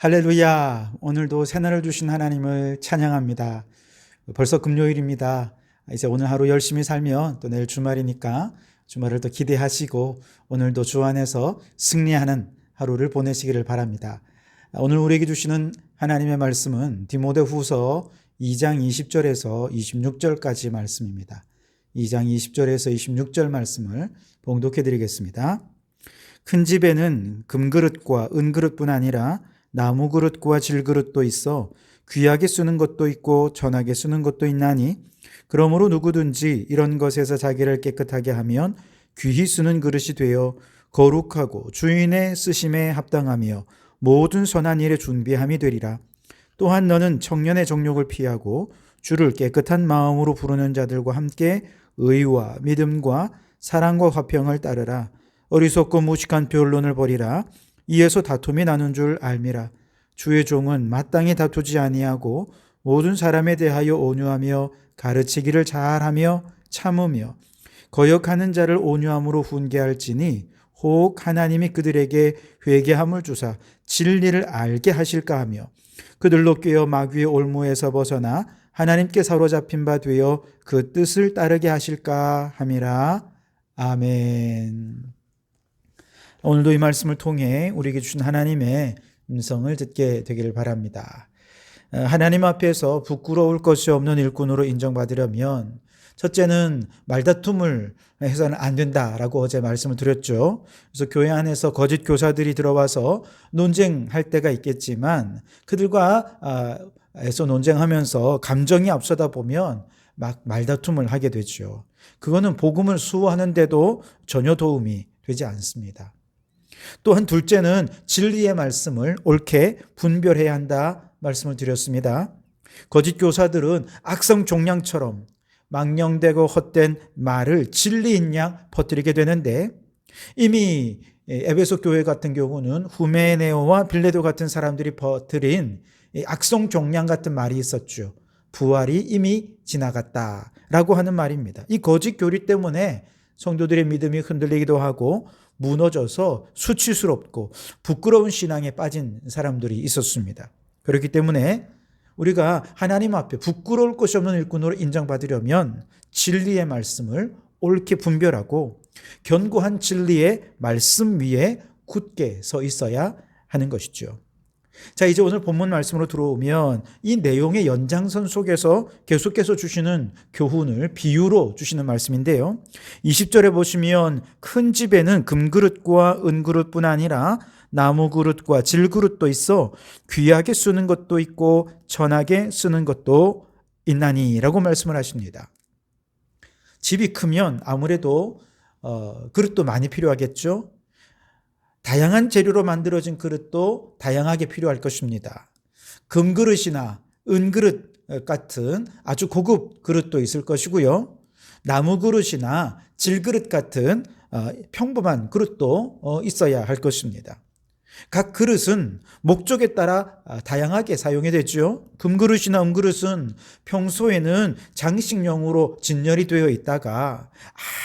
할렐루야. 오늘도 새날을 주신 하나님을 찬양합니다. 벌써 금요일입니다. 이제 오늘 하루 열심히 살면 또 내일 주말이니까 주말을 또 기대하시고 오늘도 주 안에서 승리하는 하루를 보내시기를 바랍니다. 오늘 우리에게 주시는 하나님의 말씀은 디모데후서 2장 20절에서 26절까지 말씀입니다. 2장 20절에서 26절 말씀을 봉독해 드리겠습니다. 큰 집에는 금그릇과 은그릇뿐 아니라 나무 그릇과 질그릇도 있어 귀하게 쓰는 것도 있고 전하게 쓰는 것도 있나니 그러므로 누구든지 이런 것에서 자기를 깨끗하게 하면 귀히 쓰는 그릇이 되어 거룩하고 주인의 쓰심에 합당하며 모든 선한 일에 준비함이 되리라. 또한 너는 청년의 정욕을 피하고 주를 깨끗한 마음으로 부르는 자들과 함께 의와 믿음과 사랑과 화평을 따르라. 어리석고 무식한 변론을 버리라. 이에서 다툼이 나는 줄 알미라. 주의 종은 마땅히 다투지 아니하고 모든 사람에 대하여 온유하며 가르치기를 잘하며 참으며 거역하는 자를 온유함으로 훈계할지니 혹 하나님이 그들에게 회개함을 주사 진리를 알게 하실까 하며 그들로 꿰어 마귀의 올무에서 벗어나 하나님께 사로잡힌 바 되어 그 뜻을 따르게 하실까 함이라. 아멘. 오늘도 이 말씀을 통해 우리에게 주신 하나님의 음성을 듣게 되기를 바랍니다. 하나님 앞에서 부끄러울 것이 없는 일꾼으로 인정받으려면 첫째는 말다툼을 해서는 안 된다라고 어제 말씀을 드렸죠. 그래서 교회 안에서 거짓 교사들이 들어와서 논쟁할 때가 있겠지만 그들과 애써 논쟁하면서 감정이 앞서다 보면 막 말다툼을 하게 되죠. 그거는 복음을 수호하는데도 전혀 도움이 되지 않습니다. 또한 둘째는 진리의 말씀을 옳게 분별해야 한다 말씀을 드렸습니다. 거짓 교사들은 악성 종양처럼 망령되고 헛된 말을 진리인 양 퍼뜨리게 되는데 이미 에베소 교회 같은 경우는 후메네오와 빌레도 같은 사람들이 퍼뜨린 악성 종양 같은 말이 있었죠. 부활이 이미 지나갔다라고 하는 말입니다. 이 거짓 교리 때문에 성도들의 믿음이 흔들리기도 하고 무너져서 수치스럽고 부끄러운 신앙에 빠진 사람들이 있었습니다. 그렇기 때문에 우리가 하나님 앞에 부끄러울 것이 없는 일꾼으로 인정받으려면 진리의 말씀을 옳게 분별하고 견고한 진리의 말씀 위에 굳게 서 있어야 하는 것이죠. 자, 이제 오늘 본문 말씀으로 들어오면 이 내용의 연장선 속에서 계속해서 주시는 교훈을 비유로 주시는 말씀인데요. 20절에 보시면 큰 집에는 금그릇과 은그릇뿐 아니라 나무 그릇과 질그릇도 있어 귀하게 쓰는 것도 있고 천하게 쓰는 것도 있나니 라고 말씀을 하십니다. 집이 크면 아무래도 그릇도 많이 필요하겠죠. 다양한 재료로 만들어진 그릇도 다양하게 필요할 것입니다. 금그릇이나 은그릇 같은 아주 고급 그릇도 있을 것이고요. 나무 그릇이나 질그릇 같은 평범한 그릇도 있어야 할 것입니다. 각 그릇은 목적에 따라 다양하게 사용이 되죠. 금그릇이나 은그릇은 평소에는 장식용으로 진열이 되어 있다가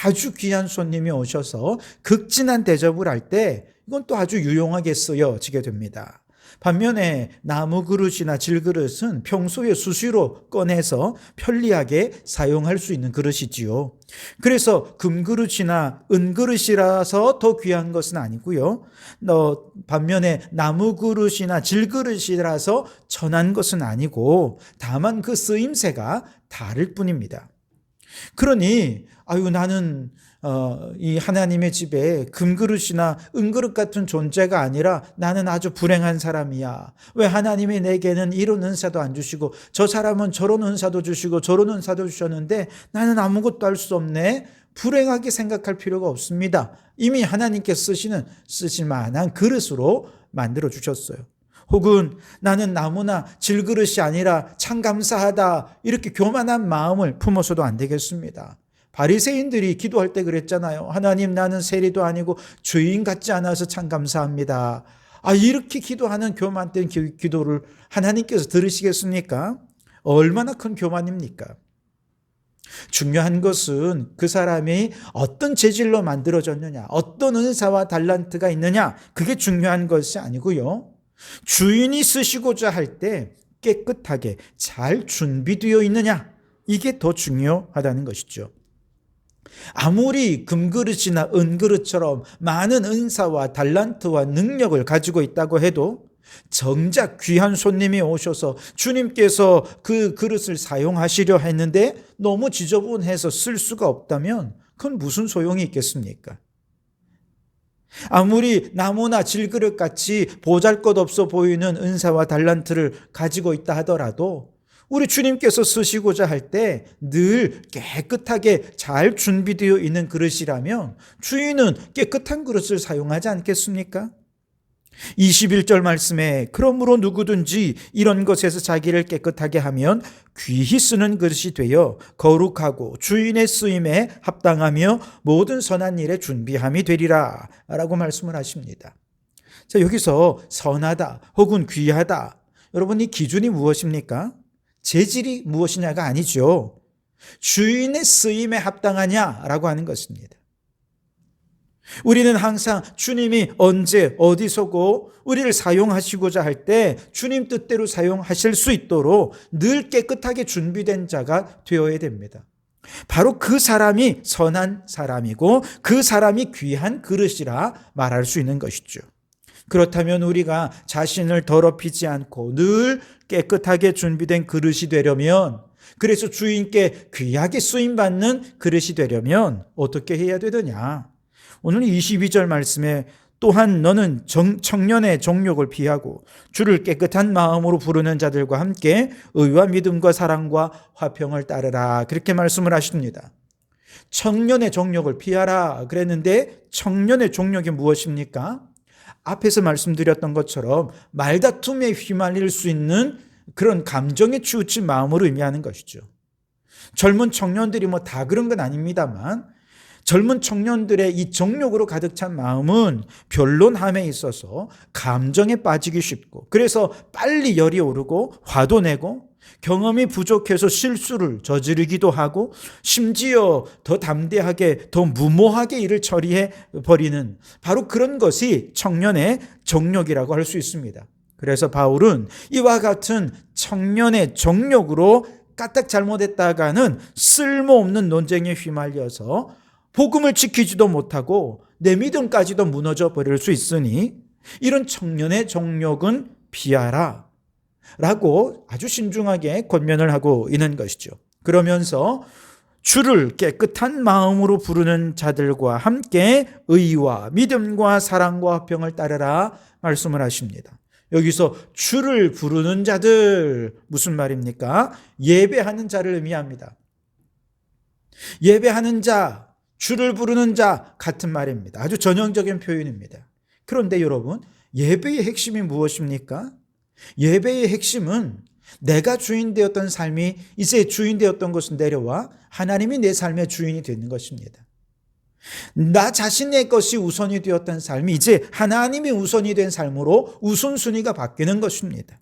아주 귀한 손님이 오셔서 극진한 대접을 할 때 이건 또 아주 유용하게 쓰여지게 됩니다. 반면에 나무 그릇이나 질그릇은 평소에 수시로 꺼내서 편리하게 사용할 수 있는 그릇이지요. 그래서 금그릇이나 은그릇이라서 더 귀한 것은 아니고요. 반면에 나무 그릇이나 질그릇이라서 천한 것은 아니고 다만 그 쓰임새가 다를 뿐입니다. 그러니 나는 이 하나님의 집에 금그릇이나 은그릇 같은 존재가 아니라 나는 아주 불행한 사람이야. 왜 하나님이 내게는 이런 은사도 안 주시고 저 사람은 저런 은사도 주시고 저런 은사도 주셨는데 나는 아무것도 할 수 없네. 불행하게 생각할 필요가 없습니다. 이미 하나님께 쓰실 만한 그릇으로 만들어 주셨어요. 혹은 나는 나무나 질그릇이 아니라 참 감사하다 이렇게 교만한 마음을 품어서도 안 되겠습니다. 바리새인들이 기도할 때 그랬잖아요. 하나님, 나는 세리도 아니고 죄인 같지 않아서 참 감사합니다. 이렇게 기도하는 교만된 기도를 하나님께서 들으시겠습니까? 얼마나 큰 교만입니까? 중요한 것은 그 사람이 어떤 재질로 만들어졌느냐, 어떤 은사와 달란트가 있느냐, 그게 중요한 것이 아니고요. 주인이 쓰시고자 할 때 깨끗하게 잘 준비되어 있느냐, 이게 더 중요하다는 것이죠. 아무리 금그릇이나 은그릇처럼 많은 은사와 달란트와 능력을 가지고 있다고 해도 정작 귀한 손님이 오셔서 주님께서 그 그릇을 사용하시려 했는데 너무 지저분해서 쓸 수가 없다면 그건 무슨 소용이 있겠습니까? 아무리 나무나 질그릇같이 보잘것없어 보이는 은사와 달란트를 가지고 있다 하더라도 우리 주님께서 쓰시고자 할 때 늘 깨끗하게 잘 준비되어 있는 그릇이라면 주인은 깨끗한 그릇을 사용하지 않겠습니까? 21절 말씀에 그러므로 누구든지 이런 것에서 자기를 깨끗하게 하면 귀히 쓰는 그릇이 되어 거룩하고 주인의 쓰임에 합당하며 모든 선한 일에 준비함이 되리라 라고 말씀을 하십니다. 자, 여기서 선하다 혹은 귀하다, 여러분 이 기준이 무엇입니까? 재질이 무엇이냐가 아니죠. 주인의 쓰임에 합당하냐라고 하는 것입니다. 우리는 항상 주님이 언제 어디서고 우리를 사용하시고자 할 때 주님 뜻대로 사용하실 수 있도록 늘 깨끗하게 준비된 자가 되어야 됩니다. 바로 그 사람이 선한 사람이고 그 사람이 귀한 그릇이라 말할 수 있는 것이죠. 그렇다면 우리가 자신을 더럽히지 않고 늘 깨끗하게 준비된 그릇이 되려면, 그래서 주인께 귀하게 쓰임받는 그릇이 되려면 어떻게 해야 되느냐? 오늘 22절 말씀에 또한 너는 청년의 정욕을 피하고 주를 깨끗한 마음으로 부르는 자들과 함께 의와 믿음과 사랑과 화평을 따르라, 그렇게 말씀을 하십니다. 청년의 정욕을 피하라 그랬는데 청년의 정욕이 무엇입니까? 앞에서 말씀드렸던 것처럼 말다툼에 휘말릴 수 있는 그런 감정에 치우친 마음으로 의미하는 것이죠. 젊은 청년들이 뭐 다 그런 건 아닙니다만 젊은 청년들의 이 정욕으로 가득 찬 마음은 변론함에 있어서 감정에 빠지기 쉽고, 그래서 빨리 열이 오르고 화도 내고 경험이 부족해서 실수를 저지르기도 하고 심지어 더 담대하게 더 무모하게 일을 처리해 버리는 바로 그런 것이 청년의 정욕이라고 할 수 있습니다. 그래서 바울은 이와 같은 청년의 정욕으로 까딱 잘못했다가는 쓸모없는 논쟁에 휘말려서 복음을 지키지도 못하고 내 믿음까지도 무너져 버릴 수 있으니 이런 청년의 정욕은 피하라 라고 아주 신중하게 권면을 하고 있는 것이죠. 그러면서 주를 깨끗한 마음으로 부르는 자들과 함께 의와 믿음과 사랑과 화평을 따르라 말씀을 하십니다. 여기서 주를 부르는 자들, 무슨 말입니까? 예배하는 자를 의미합니다. 예배하는 자, 주를 부르는 자 같은 말입니다. 아주 전형적인 표현입니다. 그런데 여러분, 예배의 핵심이 무엇입니까? 예배의 핵심은 내가 주인 되었던 삶이 이제 주인 되었던 것은 내려와 하나님이 내 삶의 주인이 되는 것입니다. 나 자신의 것이 우선이 되었던 삶이 이제 하나님이 우선이 된 삶으로 우선순위가 바뀌는 것입니다.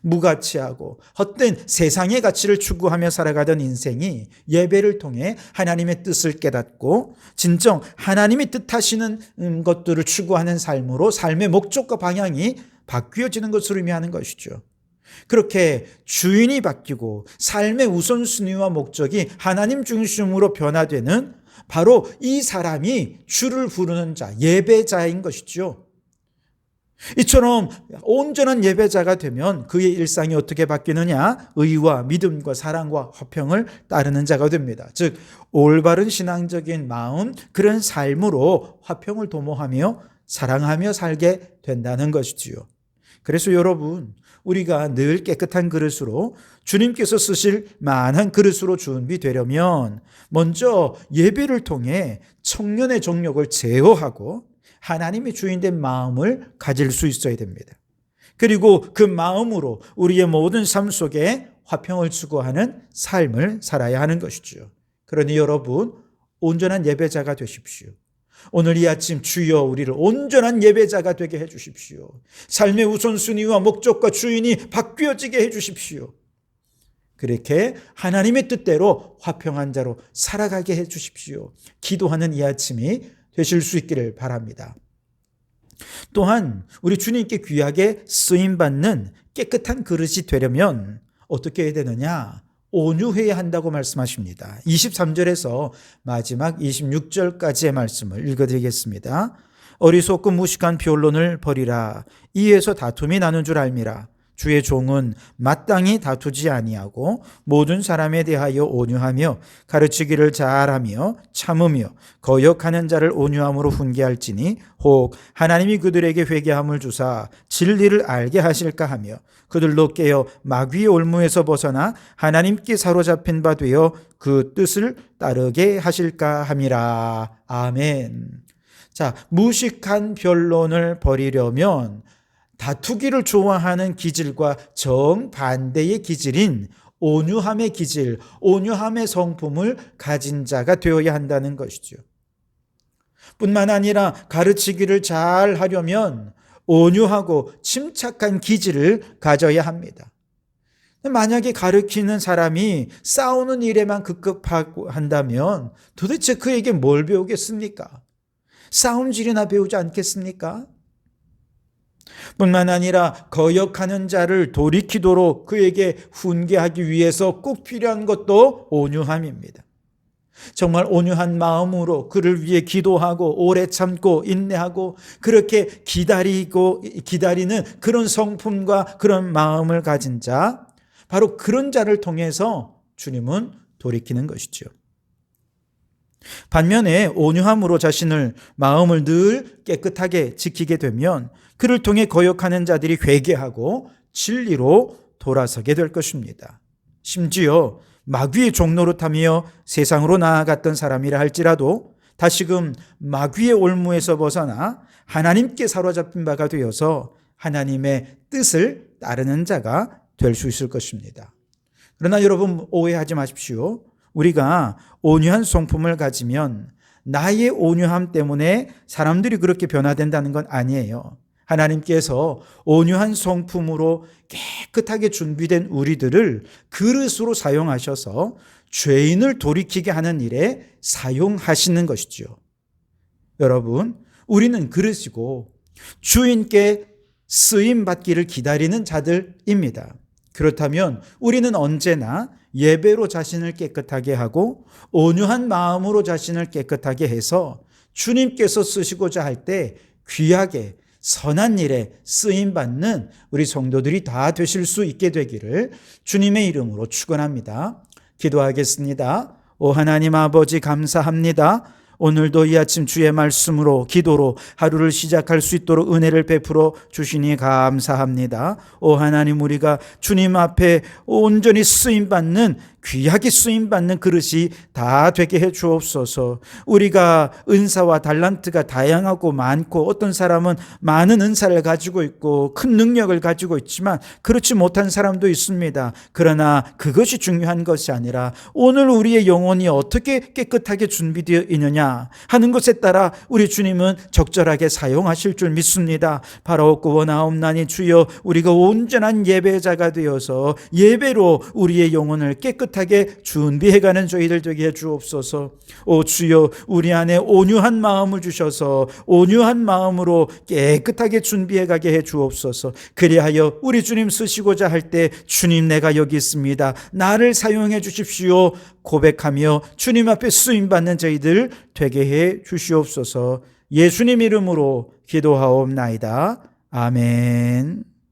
무가치하고 헛된 세상의 가치를 추구하며 살아가던 인생이 예배를 통해 하나님의 뜻을 깨닫고 진정 하나님이 뜻하시는 것들을 추구하는 삶으로 삶의 목적과 방향이 바뀌어지는 것을 의미하는 것이죠. 그렇게 주인이 바뀌고 삶의 우선순위와 목적이 하나님 중심으로 변화되는 바로 이 사람이 주를 부르는 자, 예배자인 것이죠. 이처럼 온전한 예배자가 되면 그의 일상이 어떻게 바뀌느냐? 의와 믿음과 사랑과 화평을 따르는 자가 됩니다. 즉 올바른 신앙적인 마음, 그런 삶으로 화평을 도모하며 사랑하며 살게 된다는 것이지요. 그래서 여러분, 우리가 늘 깨끗한 그릇으로 주님께서 쓰실 만한 그릇으로 준비되려면 먼저 예배를 통해 청년의 정욕을 제어하고 하나님이 주인된 마음을 가질 수 있어야 됩니다. 그리고 그 마음으로 우리의 모든 삶 속에 화평을 추구하는 삶을 살아야 하는 것이죠. 그러니 여러분, 온전한 예배자가 되십시오. 오늘 이 아침 주여 우리를 온전한 예배자가 되게 해 주십시오. 삶의 우선순위와 목적과 주인이 바뀌어지게 해 주십시오. 그렇게 하나님의 뜻대로 화평한 자로 살아가게 해 주십시오. 기도하는 이 아침이 되실 수 있기를 바랍니다. 또한 우리 주님께 귀하게 쓰임받는 깨끗한 그릇이 되려면 어떻게 해야 되느냐? 온유해야 한다고 말씀하십니다. 23절에서 마지막 26절까지의 말씀을 읽어드리겠습니다. 어리석고 무식한 변론을 버리라. 이에서 다툼이 나는 줄 알미라. 주의 종은 마땅히 다투지 아니하고 모든 사람에 대하여 온유하며 가르치기를 잘하며 참으며 거역하는 자를 온유함으로 훈계할지니 혹 하나님이 그들에게 회개함을 주사 진리를 알게 하실까 하며 그들로 깨어 마귀의 올무에서 벗어나 하나님께 사로잡힌 바 되어 그 뜻을 따르게 하실까 함이라. 아멘. 자, 무식한 변론을 버리려면 다투기를 좋아하는 기질과 정반대의 기질인 온유함의 기질, 온유함의 성품을 가진 자가 되어야 한다는 것이죠. 뿐만 아니라 가르치기를 잘 하려면 온유하고 침착한 기질을 가져야 합니다. 만약에 가르치는 사람이 싸우는 일에만 급급하고 한다면 도대체 그에게 뭘 배우겠습니까? 싸움질이나 배우지 않겠습니까? 뿐만 아니라 거역하는 자를 돌이키도록 그에게 훈계하기 위해서 꼭 필요한 것도 온유함입니다. 정말 온유한 마음으로 그를 위해 기도하고 오래 참고 인내하고 그렇게 기다리는 그런 성품과 그런 마음을 가진 자, 바로 그런 자를 통해서 주님은 돌이키는 것이죠. 반면에 온유함으로 자신을 마음을 늘 깨끗하게 지키게 되면 그를 통해 거역하는 자들이 회개하고 진리로 돌아서게 될 것입니다. 심지어 마귀의 종노릇하며 세상으로 나아갔던 사람이라 할지라도 다시금 마귀의 올무에서 벗어나 하나님께 사로잡힌 바가 되어서 하나님의 뜻을 따르는 자가 될 수 있을 것입니다. 그러나 여러분 오해하지 마십시오. 우리가 온유한 성품을 가지면 나의 온유함 때문에 사람들이 그렇게 변화된다는 건 아니에요. 하나님께서 온유한 성품으로 깨끗하게 준비된 우리들을 그릇으로 사용하셔서 죄인을 돌이키게 하는 일에 사용하시는 것이죠. 여러분, 우리는 그릇이고 주인께 쓰임받기를 기다리는 자들입니다. 그렇다면 우리는 언제나 예배로 자신을 깨끗하게 하고 온유한 마음으로 자신을 깨끗하게 해서 주님께서 쓰시고자 할 때 귀하게 선한 일에 쓰임받는 우리 성도들이 다 되실 수 있게 되기를 주님의 이름으로 축원합니다. 기도하겠습니다. 오 하나님 아버지 감사합니다. 오늘도 이 아침 주의 말씀으로 기도로 하루를 시작할 수 있도록 은혜를 베풀어 주시니 감사합니다. 오 하나님, 우리가 주님 앞에 온전히 쓰임받는 귀하게 쓰임받는 그릇이 다 되게 해 주옵소서. 우리가 은사와 달란트가 다양하고 많고 어떤 사람은 많은 은사를 가지고 있고 큰 능력을 가지고 있지만 그렇지 못한 사람도 있습니다. 그러나 그것이 중요한 것이 아니라 오늘 우리의 영혼이 어떻게 깨끗하게 준비되어 있느냐 하는 것에 따라 우리 주님은 적절하게 사용하실 줄 믿습니다. 바로 구원하옵나니 주여, 우리가 온전한 예배자가 되어서 예배로 우리의 영혼을 깨끗하게 준비해가는 저희들 되게 해 주옵소서. 오 주여, 우리 안에 온유한 마음을 주셔서 온유한 마음으로 깨끗하게 준비해가게 해 주옵소서. 그리하여 우리 주님 쓰시고자 할 때 주님 내가 여기 있습니다, 나를 사용해 주십시오 고백하며 주님 앞에 쓰임받는 저희들 되게 해 주시옵소서. 예수님 이름으로 기도하옵나이다. 아멘.